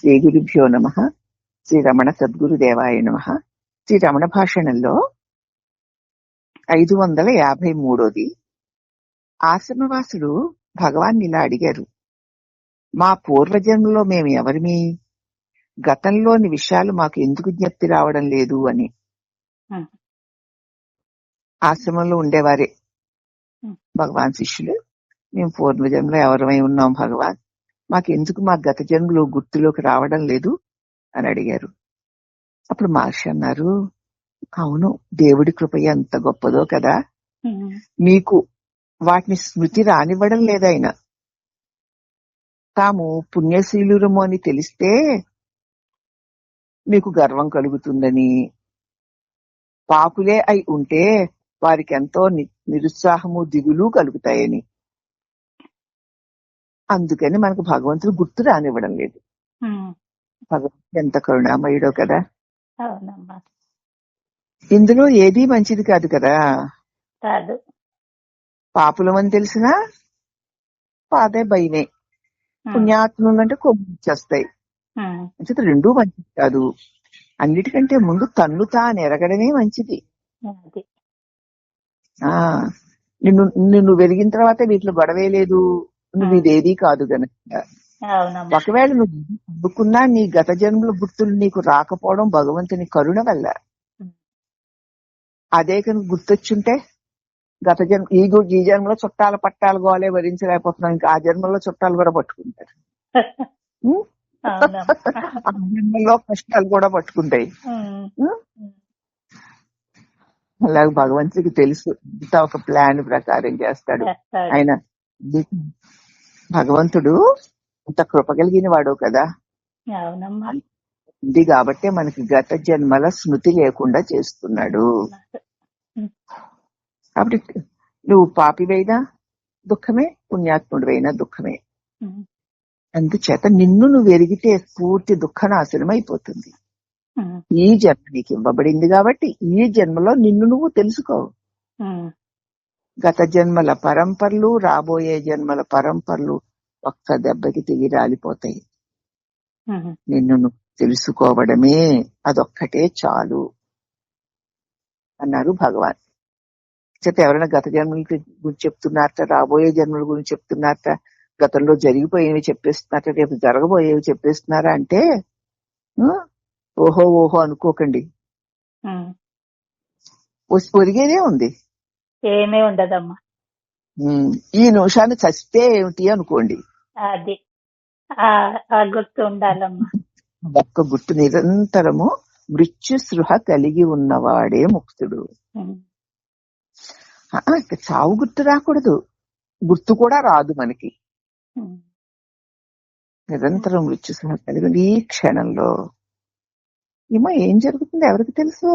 శ్రీ గురుభ్యో నమః. శ్రీ రమణ సద్గురుదేవాయ నమః. శ్రీ రమణ భాషణంలో 553 ఆశ్రమవాసుడు భగవాన్ ఇలా అడిగారు, మా పూర్వజన్మలో మేము ఎవరిమి, గతంలోని విషయాలు మాకు ఎందుకు జ్ఞప్తి రావడం లేదు అని. ఆశ్రమంలో ఉండేవారే భగవాన్ శిష్యులు, మేము పూర్వజన్మలో ఎవరమై ఉన్నాం భగవాన్, మాకెందుకు మా గత జన్మలు గుర్తులోకి రావడం లేదు అని అడిగారు. అప్పుడు మహర్షి అన్నారు, అవును, దేవుడి కృప ఎంత గొప్పదో కదా, మీకు వాటిని స్మృతి రానివ్వడం లేదాయన. తాము పుణ్యశీలురము అని తెలిస్తే మీకు గర్వం కలుగుతుందని, పాపులే అయి ఉంటే వారికి ఎంతో నిరుత్సాహము దిగులు కలుగుతాయని, అందుకని మనకు భగవంతుడు గుర్తు రానివ్వడం లేదు. భగవంతుడు ఎంత కరుణామయుడో కదా. ఇందులో ఏదీ మంచిది కాదు కదా. పాపులమని తెలిసినా పాదే భయమే, పుణ్యాత్ములంటే కొమ్ముచ్చేస్తాయి. అంచేత రెండూ మంచిది కాదు. అన్నిటికంటే ముందు తన్ను తాను ఎరగడమే మంచిది. నిన్ను నిన్ను వెలిగిన తర్వాత వీటిలో గొడవే లేదు, నువ్వు ఇదేదీ కాదు గనక. ఒకవేళ నువ్వు చదువుకున్నా నీ గత జన్మల గుర్తులు నీకు రాకపోవడం భగవంతుని కరుణ వల్ల. అదే కనుక గుర్తొచ్చుంటే గత జన్మ ఈ జన్మలో చుట్టాల పట్టాలు గోలే భరించలేకపోతున్నాం, ఇంకా ఆ జన్మలో చుట్టాలు కూడా పట్టుకుంటారు, ఆ జన్మలో కష్టాలు కూడా పట్టుకుంటాయి. అలాగే భగవంతుడికి తెలుసు, ఇంత ఒక ప్లాన్ ప్రకారం చేస్తాడు ఆయన. భగవంతుడు ఇంత కృప కలిగిన వాడు కదా, ఇది కాబట్టే మనకి గత జన్మల స్మృతి లేకుండా చేస్తున్నాడు. కాబట్టి నువ్వు పాపివైనా దుఃఖమే, పుణ్యాత్ముడివైనా దుఃఖమే. అందుచేత నిన్ను నువ్వు ఎరిగితే పూర్తి దుఃఖనాశనం అయిపోతుంది. ఈ జన్మ నీకు ఇవ్వబడింది కాబట్టి ఈ జన్మలో నిన్ను నువ్వు తెలుసుకో. గత జన్మల పరంపరలు, రాబోయే జన్మల పరంపరలు ఒక్క దెబ్బకి తిరిగి రాలిపోతాయి. నిన్ను నువ్వు తెలుసుకోవడమే అదొక్కటే చాలు అన్నారు భగవాన్. చేత ఎవరైనా గత జన్మల గురించి చెప్తున్నారట, రాబోయే జన్మల గురించి చెప్తున్నారట, గతంలో జరిగిపోయేవి చెప్పేస్తున్నారట, రేపు జరగబోయేవి చెప్పేస్తున్నారా అంటే ఓహో ఓహో అనుకోకండి. ఒరిగేదే ఉంది, ఏమీ ఉండదమ్మా. ఈ నిమిషాన్ని చస్తే ఏమిటి అనుకోండి, అది గుర్తు ఉండాలమ్మా. ఒక్క గుర్తు నిరంతరము మృత్యు సృహ కలిగి ఉన్నవాడే ముక్తుడు. చావు గుర్తు రాకూడదు, గుర్తు కూడా రాదు మనకి. నిరంతరం మృత్యు సృహ కలిగి ఈ క్షణంలో ఏమో ఏం జరుగుతుంది ఎవరికి తెలుసు.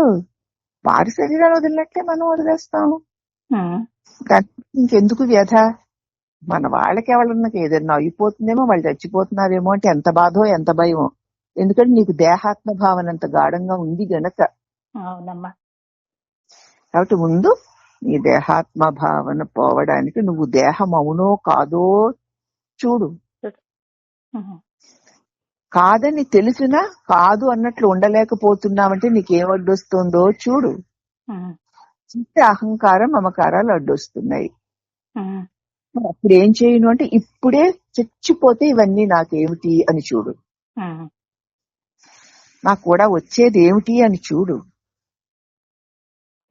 వారి శరీరాలు వదిలినట్లే మనం వదిలేస్తాం. ఇంకెందుకు వ్యధ? మన వాళ్ళకి ఎవరన్నా ఏదైనా అయిపోతుందేమో, వాళ్ళు చచ్చిపోతున్నారేమో అంటే ఎంత బాధో ఎంత భయమో. ఎందుకంటే నీకు దేహాత్మ భావన అంత గాఢంగా ఉంది గనక. కాబట్టి ముందు నీ దేహాత్మ భావన పోవడానికి నువ్వు దేహం అవునో కాదో చూడు. కాదని తెలిసినా కాదు అన్నట్లు ఉండలేకపోతున్నావంటే నీకేం అడ్డొస్తుందో చూడు. చిత్త అహంకారం మమకారాలు అడ్డొస్తున్నాయి. అప్పుడు ఏం చేయను అంటే ఇప్పుడే చచ్చిపోతే ఇవన్నీ నాకేమిటి అని చూడు, నాకు కూడా వచ్చేది ఏమిటి అని చూడు.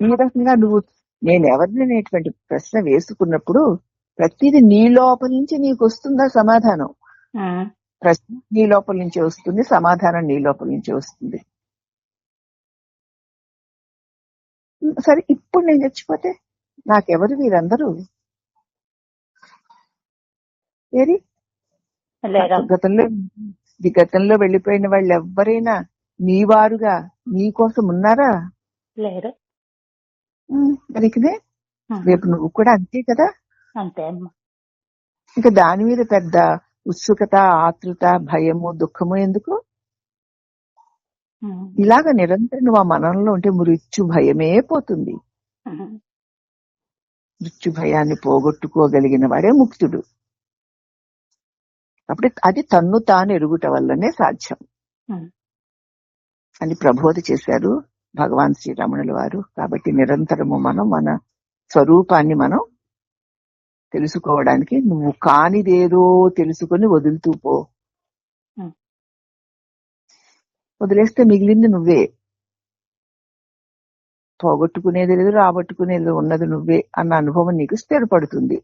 ఈ రకంగా నువ్వు నేనెవరిననేటువంటి ప్రశ్న వేసుకున్నప్పుడు ప్రతిదీ నీ లోపల నుంచి నీకు వస్తుందా సమాధానం. ప్రశ్న నీ లోపల నుంచి వస్తుంది, సమాధానం నీ లోపల నుంచి వస్తుంది. సరే, ఇప్పుడు నేను చచ్చిపోతే నాకెవరు వీరందరూ? ఏరి గతంలో వెళ్ళిపోయిన వాళ్ళు ఎవరైనా నీ వారుగా నీ కోసం ఉన్నారా? లేరు. మరికనే రేపు నువ్వు కూడా అంతే కదా. అంతే అమ్మా. ఇంకా దాని మీద పెద్ద ఉత్సుకత, ఆతృత, భయము, దుఃఖము ఎందుకు? ఇలాగ నిరంతరం నువ్వు ఆ మనంలో ఉంటే మృత్యు భయమే పోతుంది. మృత్యు భయాన్ని పోగొట్టుకోగలిగిన వాడే ముక్తుడు. కాబట్టి అది తన్ను తాను ఎరుగుట వల్లనే సాధ్యం ఉమ్, అని ప్రబోధ చేశారు భగవాన్ శ్రీరమణుల వారు. కాబట్టి నిరంతరము మనం మన స్వరూపాన్ని మనం తెలుసుకోవడానికి నువ్వు కానిదేదో తెలుసుకొని వదులుతూ పో. ఉమ్, వదిలేస్తే మిగిలింది నువ్వే. పోగొట్టుకునేది లేదు, రాబట్టుకునేది ఉన్నది నువ్వే అన్న అనుభవం నీకు స్థిరపడుతుంది.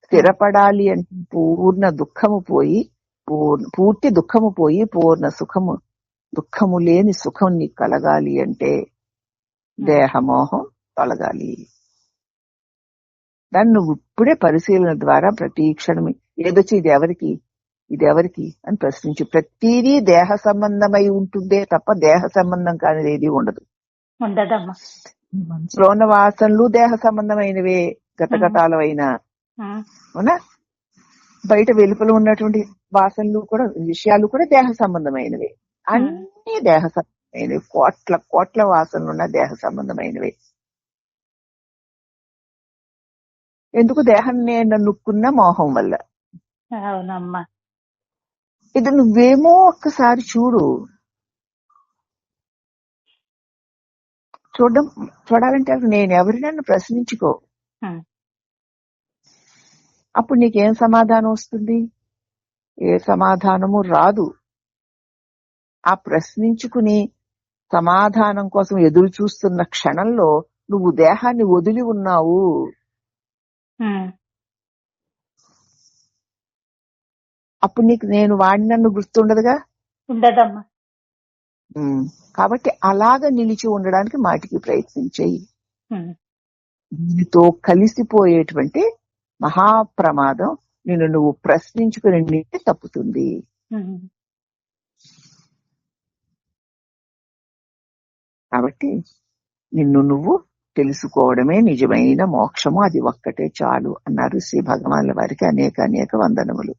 స్థిరపడాలి అంటే పూర్ణ దుఃఖము పోయి పూర్తి దుఃఖము పోయి పూర్ణ సుఖము, దుఃఖము లేని సుఖం నీకు కలగాలి అంటే దేహమోహం తొలగాలి. దాన్ని నువ్వు ఇప్పుడే పరిశీలన ద్వారా ప్రతి క్షణం ఏదొచ్చి ఇది ఎవరికి అని ప్రశ్నించు. ప్రతిదీ దేహ సంబంధమై ఉంటుందే తప్ప దేహ సంబంధం కానిది ఏది ఉండదు. ఉండదమ్మా. మనసులో ఉన్న వాసనలు దేహ సంబంధమైనవే, గతగతాలవైన అవునా. బయట వెలుపల ఉన్నటువంటి వాసనలు కూడా, విషయాలు కూడా దేహ సంబంధమైనవే. అన్ని దేహ సంబంధమైనవి. కోట్ల కోట్ల వాసనలు ఉన్న దేహ సంబంధమైనవే. ఎందుకు? దేహాన్ని నన్నుక్కున్న మోహం వల్ల. అవునమ్మా. ఇది నువ్వేమో ఒక్కసారి చూడాలంటే నేను ఎవరి నన్ను ప్రశ్నించుకో. అప్పుడు నీకేం సమాధానం వస్తుంది? ఏ సమాధానము రాదు. ఆ ప్రశ్నించుకుని సమాధానం కోసం ఎదురు చూస్తున్న క్షణంలో నువ్వు దేహాన్ని వదిలి ఉన్నావు. అప్పుడు నీకు నేను వాడిని నన్ను గుర్తుండదుగా. ఉండదమ్మా. కాబట్టి అలాగ నిలిచి ఉండడానికి మాటికి ప్రయత్నించేయి. నీతో కలిసిపోయేటువంటి మహాప్రమాదం నిన్ను నువ్వు ప్రశ్నించుకుని తప్పుతుంది. కాబట్టి నిన్ను నువ్వు తెలుసుకోవడమే నిజమైన మోక్షము, అది ఒక్కటే చాలు అన్నారు శ్రీ భగవాన్ల వారికి అనేక వందనములు.